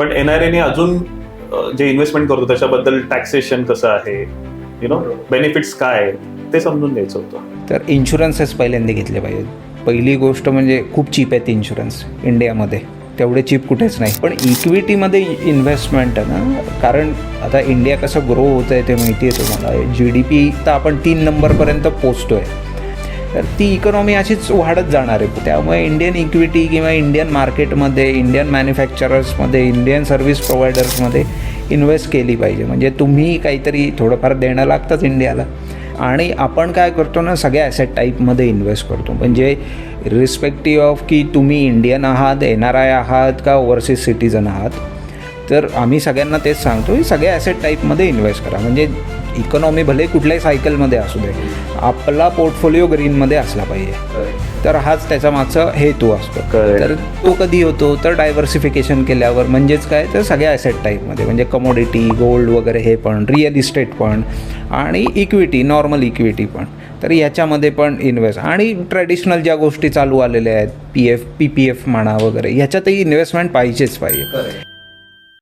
पण NRA ने अजून जे इन्व्हेस्टमेंट करतो त्याच्याबद्दल टॅक्सेशन कसं आहे, बेनिफिट्स काय आहेत, ते समजून घ्यायचं होतं. तर इन्शुरन्सेस पहिल्यांदा घेतले पाहिजेत. पहिली गोष्ट म्हणजे खूप चीप आहेत इन्शुरन्स इंडियामध्ये, तेवढे चीप कुठेच नाही. पण इक्विटीमध्ये इन्व्हेस्टमेंट आहे ना, कारण आता इंडिया कसं ग्रो होतं आहे ते माहिती आहे तुम्हाला. GDP तर आपण 3 नंबरपर्यंत पोचतो आहे, तर ती इकॉनॉमी अशीच वाढत जाणार आहे. त्यामुळे इंडियन इक्विटी किंवा इंडियन मार्केटमध्ये, इंडियन मॅन्युफॅक्चरर्समध्ये, इंडियन सर्व्हिस प्रोव्हायडर्समध्ये इन्व्हेस्ट केली पाहिजे. म्हणजे तुम्ही काहीतरी थोडंफार देणं लागतंच इंडियाला. आणि आपण काय करतो ना, सगळ्या ॲसेट टाईपमध्ये इन्व्हेस्ट करतो. म्हणजे रिस्पेक्टिव्ह ऑफ की तुम्ही इंडियन आहात, NRI आहात का ओव्हरसीज सिटीजन आहात, तर आम्ही सगळ्यांना तेच सांगतो की सगळ्या ॲसेट टाईपमध्ये इन्व्हेस्ट करा. म्हणजे इकॉनॉमी भले कुठल्याही सायकलमध्ये असू दे, आपला पोर्टफोलिओ ग्रीनमध्ये असला पाहिजे. तर हाच त्याचा मागचा हेतू असतो. तर तो कधी होतो, तर डायव्हर्सिफिकेशन केल्यावर. म्हणजेच काय, तर सगळ्या ॲसेट टाईपमध्ये, म्हणजे कमोडिटी, गोल्ड वगैरे हे पण, रिअल इस्टेट पण, आणि इक्विटी, नॉर्मल इक्विटी पण. तर याच्यामध्ये पण इन्व्हेस्ट, आणि ट्रॅडिशनल ज्या गोष्टी चालू आलेल्या आहेत, PF PPF म्हणा वगैरे, ह्याच्यातही इन्व्हेस्टमेंट पाहिजेच पाहिजे.